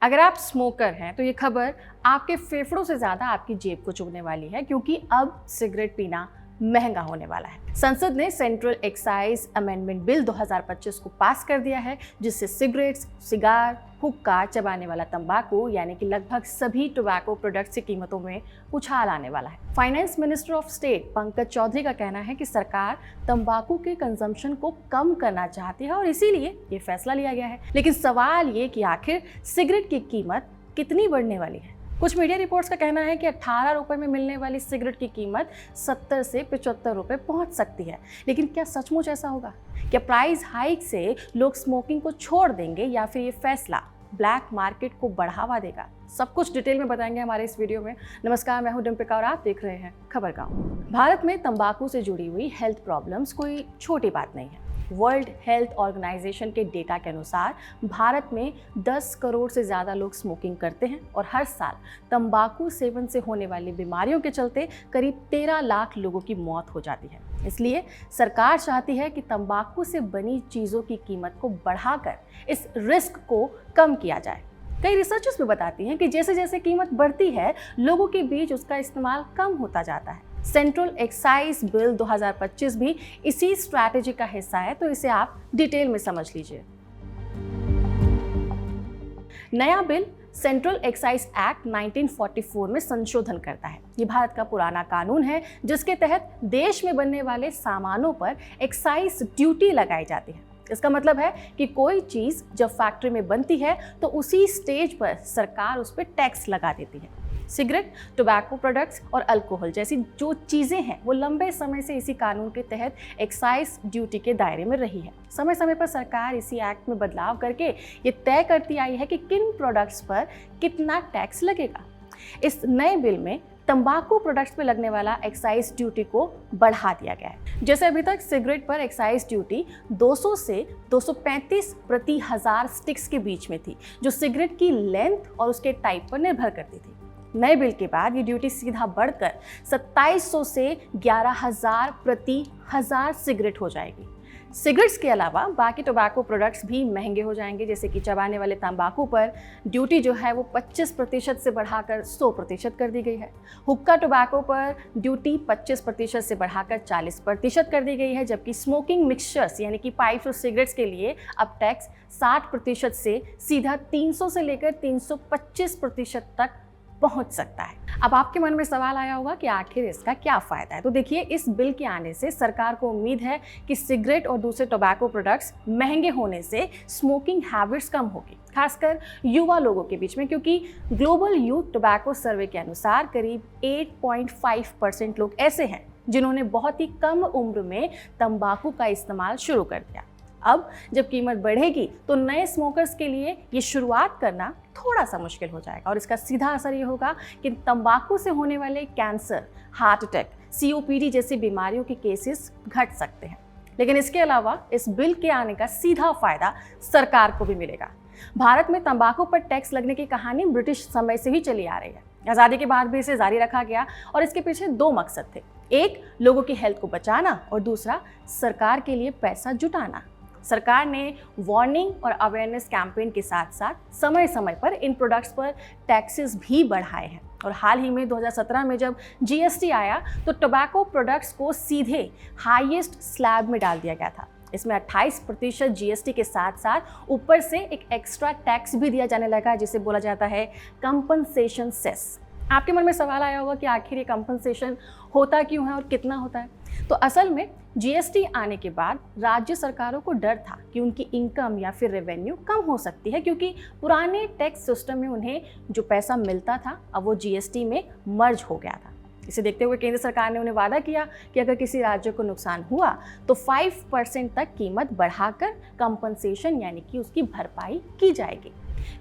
अगर आप स्मोकर हैं तो ये खबर आपके फेफड़ों से ज़्यादा आपकी जेब को चुभने वाली है, क्योंकि अब सिगरेट पीना महंगा होने वाला है। संसद ने सेंट्रल एक्साइज अमेंडमेंट बिल 2025 को पास कर दिया है, जिससे सिगरेट्स, सिगार, हुक्का, चबाने वाला तंबाकू यानी कि लगभग सभी टोबैको प्रोडक्ट्स की कीमतों में उछाल आने वाला है। Finance minister of state Pankaj Chaudhary का कहना है कि सरकार तंबाकू के कंजम्पशन को कम करना चाहती है और इसीलिए ये फैसला लिया गया है। लेकिन सवाल ये कि आखिर सिगरेट की कीमत कितनी बढ़ने वाली है। कुछ मीडिया रिपोर्ट्स का कहना है कि 18 रुपए में मिलने वाली सिगरेट की कीमत 70 से 75 रुपए पहुंच सकती है। लेकिन क्या सचमुच ऐसा होगा? क्या प्राइस हाइक से लोग स्मोकिंग को छोड़ देंगे या फिर ये फैसला ब्लैक मार्केट को बढ़ावा देगा? सब कुछ डिटेल में बताएंगे हमारे इस वीडियो में। नमस्कार, मैं हूं डिम्पिका और आप देख रहे हैं खबर गांव। भारत में तंबाकू से जुड़ी हुई हेल्थ प्रॉब्लम्स कोई छोटी बात नहीं है। वर्ल्ड हेल्थ ऑर्गेनाइजेशन के डेटा के अनुसार भारत में 10 करोड़ से ज़्यादा लोग स्मोकिंग करते हैं और हर साल तंबाकू सेवन से होने वाली बीमारियों के चलते करीब 13 लाख लोगों की मौत हो जाती है। इसलिए सरकार चाहती है कि तंबाकू से बनी चीज़ों की कीमत को बढ़ाकर इस रिस्क को कम किया जाए। कई रिसर्चर्स भी बताती हैं कि जैसे जैसे कीमत बढ़ती है, लोगों के बीच उसका इस्तेमाल कम होता जाता है। सेंट्रल एक्साइज बिल 2025 भी इसी स्ट्रैटेजी का हिस्सा है, तो इसे आप डिटेल में समझ लीजिए। नया बिल सेंट्रल एक्साइज एक्ट 1944 में संशोधन करता है। ये भारत का पुराना कानून है, जिसके तहत देश में बनने वाले सामानों पर एक्साइज ड्यूटी लगाई जाती है। इसका मतलब है कि कोई चीज़ जब फैक्ट्री में बनती है तो उसी स्टेज पर सरकार उस पर टैक्स लगा देती है। सिगरेट, टोबैको प्रोडक्ट्स और अल्कोहल जैसी जो चीज़ें हैं वो लंबे समय से इसी कानून के तहत एक्साइज ड्यूटी के दायरे में रही है। समय समय पर सरकार इसी एक्ट में बदलाव करके ये तय करती आई है कि किन प्रोडक्ट्स पर कितना टैक्स लगेगा। इस नए बिल में तंबाकू प्रोडक्ट्स पे लगने वाला एक्साइज ड्यूटी को बढ़ा दिया गया है। जैसे अभी तक सिगरेट पर एक्साइज ड्यूटी 200 से 235 प्रति हजार स्टिक्स के बीच में थी, जो सिगरेट की लेंथ और उसके टाइप पर निर्भर करती थी। नए बिल के बाद ये ड्यूटी सीधा बढ़कर 2700 से 11,000 प्रति हजार सिगरेट हो जाएगी। सिगरेट्स के अलावा बाकी टोबैको प्रोडक्ट्स भी महंगे हो जाएंगे, जैसे कि चबाने वाले तंबाकू पर ड्यूटी जो है वो 25% से बढ़ाकर 100% कर दी गई है। हुक्का टोबैको पर ड्यूटी 25% से बढ़ाकर 40% कर दी गई है, जबकि स्मोकिंग मिक्सचर्स यानी कि पाइप्स और सिगरेट्स के लिए अब टैक्स 60% से सीधा 300 से लेकर 325% तक पहुंच सकता है। अब आपके मन में सवाल आया होगा कि आखिर इसका क्या फ़ायदा है। तो देखिए, इस बिल के आने से सरकार को उम्मीद है कि सिगरेट और दूसरे टोबैको प्रोडक्ट्स महंगे होने से स्मोकिंग हैबिट्स कम होगी, खासकर युवा लोगों के बीच में, क्योंकि ग्लोबल यूथ टोबैको सर्वे के अनुसार करीब 8.5% लोग ऐसे हैं जिन्होंने बहुत ही कम उम्र में तंबाकू का इस्तेमाल शुरू कर दिया। अब जब कीमत बढ़ेगी तो नए स्मोकर्स के लिए ये शुरुआत करना थोड़ा सा मुश्किल हो जाएगा और इसका सीधा असर ये होगा कि तंबाकू से होने वाले कैंसर, हार्ट अटैक, COPD जैसी बीमारियों के केसेस घट सकते हैं। लेकिन इसके अलावा इस बिल के आने का सीधा फायदा सरकार को भी मिलेगा। भारत में तंबाकू पर टैक्स लगने की कहानी ब्रिटिश समय से ही चली आ रही है। आज़ादी के बाद भी इसे जारी रखा गया और इसके पीछे 2 मकसद थे। एक, लोगों की हेल्थ को बचाना और दूसरा, सरकार के लिए पैसा जुटाना। सरकार ने वार्निंग और अवेयरनेस कैंपेन के साथ साथ समय समय पर इन प्रोडक्ट्स पर टैक्सेस भी बढ़ाए हैं और हाल ही में 2017 में जब GST आया तो टोबैको प्रोडक्ट्स को सीधे हाईएस्ट स्लैब में डाल दिया गया था। इसमें 28% GST के साथ साथ ऊपर से एक एक्स्ट्रा टैक्स भी दिया जाने लगा, जिसे बोला जाता है कंपनसेशन सेस। आपके मन में सवाल आया होगा कि आखिर ये कंपनसेशन होता क्यों है और कितना होता है। तो असल में GST आने के बाद राज्य सरकारों को डर था कि उनकी इनकम या फिर रेवेन्यू कम हो सकती है, क्योंकि पुराने टैक्स सिस्टम में उन्हें जो पैसा मिलता था अब वो GST में मर्ज हो गया था। इसे देखते हुए केंद्र सरकार ने उन्हें वादा किया कि अगर किसी राज्य को नुकसान हुआ तो 5% तक कीमत बढ़ाकर कंपनसेशन यानी कि उसकी भरपाई की जाएगी।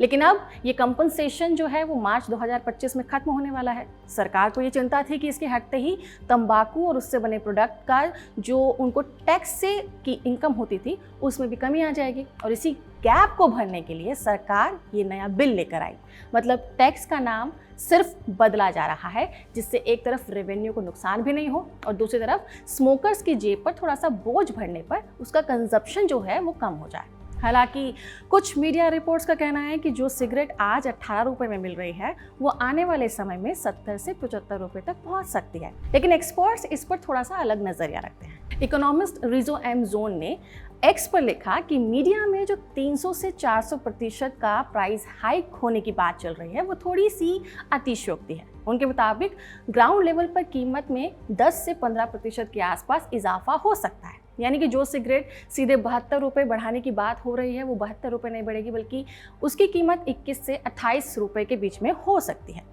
लेकिन अब ये कंपनसेशन जो है वो मार्च 2025 में खत्म होने वाला है। सरकार को ये चिंता थी कि इसके हटते ही तंबाकू और उससे बने प्रोडक्ट का जो उनको टैक्स से की इनकम होती थी उसमें भी कमी आ जाएगी और इसी गैप को भरने के लिए सरकार ये नया बिल लेकर आई। मतलब टैक्स का नाम सिर्फ बदला जा रहा है, जिससे एक तरफ रेवेन्यू को नुकसान भी नहीं हो और दूसरी तरफ स्मोकर्स की जेब पर थोड़ा सा बोझ भरने पर उसका कंजप्शन जो है वो कम हो जाए। हालांकि कुछ मीडिया रिपोर्ट्स का कहना है कि जो सिगरेट आज 18 रुपए में मिल रही है वो आने वाले समय में 70 से 75 रुपए तक पहुंच सकती है, लेकिन एक्सपर्ट्स इस पर थोड़ा सा अलग नजरिया रखते हैं। इकोनॉमिस्ट रिजो एम जोन ने एक्स पर लिखा कि मीडिया में जो 300 से 400% का प्राइस हाइक होने की बात चल रही है वो थोड़ी सी अतिशयोक्ति है। उनके मुताबिक ग्राउंड लेवल पर कीमत में 10 से 15% के आसपास इजाफा हो सकता है, यानी कि जो सिगरेट सीधे 72 रुपये बढ़ाने की बात हो रही है वो 72 रुपये नहीं बढ़ेगी, बल्कि उसकी कीमत 21 से 28 रुपये के बीच में हो सकती है।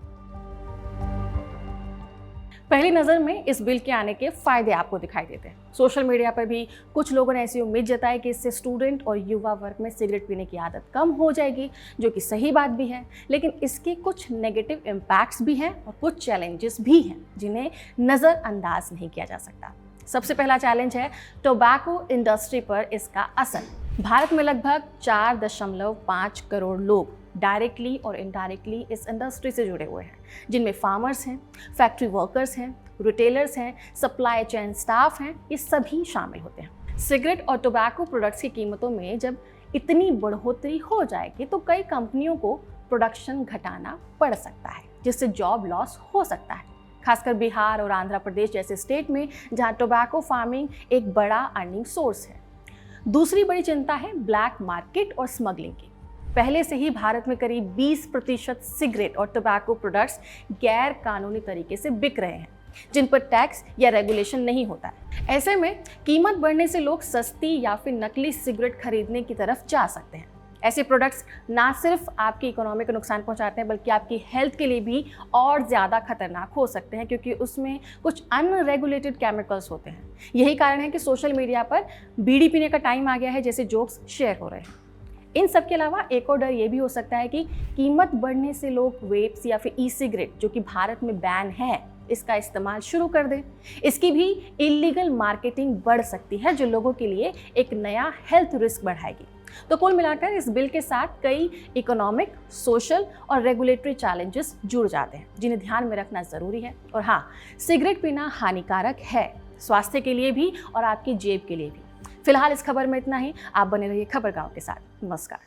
पहली नज़र में इस बिल के आने के फायदे आपको दिखाई देते हैं। सोशल मीडिया पर भी कुछ लोगों ने ऐसी उम्मीद जताई कि इससे स्टूडेंट और युवा वर्ग में सिगरेट पीने की आदत कम हो जाएगी, जो कि सही बात भी है, लेकिन इसके कुछ नेगेटिव इम्पैक्ट्स भी हैं और कुछ चैलेंजेस भी हैं जिन्हें नज़रअंदाज नहीं किया जा सकता। सबसे पहला चैलेंज है टोबैको इंडस्ट्री पर इसका असर। भारत में लगभग 4.5 करोड़ लोग डायरेक्टली और इनडायरेक्टली इस इंडस्ट्री से जुड़े हुए हैं, जिनमें फार्मर्स हैं, फैक्ट्री वर्कर्स हैं, रिटेलर्स हैं, सप्लाई चेन स्टाफ हैं, ये सभी शामिल होते हैं। सिगरेट और टोबैको प्रोडक्ट्स की कीमतों में जब इतनी बढ़ोतरी हो जाएगी तो कई कंपनियों को प्रोडक्शन घटाना पड़ सकता है, जिससे जॉब लॉस हो सकता है, खासकर बिहार और आंध्र प्रदेश जैसे स्टेट में जहां टोबैको फार्मिंग एक बड़ा अर्निंग सोर्स है। दूसरी बड़ी चिंता है ब्लैक मार्केट और स्मगलिंग की। पहले से ही भारत में करीब 20% सिगरेट और टोबैको प्रोडक्ट्स गैर कानूनी तरीके से बिक रहे हैं, जिन पर टैक्स या रेगुलेशन नहीं होता है। ऐसे में कीमत बढ़ने से लोग सस्ती या फिर नकली सिगरेट खरीदने की तरफ जा सकते हैं। ऐसे प्रोडक्ट्स ना सिर्फ आपकी इकोनॉमी को नुकसान पहुंचाते हैं, बल्कि आपकी हेल्थ के लिए भी और ज़्यादा खतरनाक हो सकते हैं, क्योंकि उसमें कुछ अनरेगुलेटेड केमिकल्स होते हैं। यही कारण है कि सोशल मीडिया पर बीड़ी पीने का टाइम आ गया है जैसे जोक्स शेयर हो रहे हैं। इन सब के अलावा एक और डर ये भी हो सकता है कि कीमत बढ़ने से लोग वेप्स या फिर ई सिगरेट, जो कि भारत में बैन है, इसका इस्तेमाल शुरू कर दें। इसकी भी इलीगल मार्केटिंग बढ़ सकती है, जो लोगों के लिए एक नया हेल्थ रिस्क बढ़ाएगी। तो कुल मिलाकर इस बिल के साथ कई इकोनॉमिक, सोशल और रेगुलेटरी चैलेंजेस जुड़ जाते हैं, जिन्हें ध्यान में रखना ज़रूरी है। और हाँ, सिगरेट पीना हानिकारक है, स्वास्थ्य के लिए भी और आपकी जेब के लिए भी। फिलहाल इस खबर में इतना ही। आप बने रहिए खबरगांव के साथ। नमस्कार।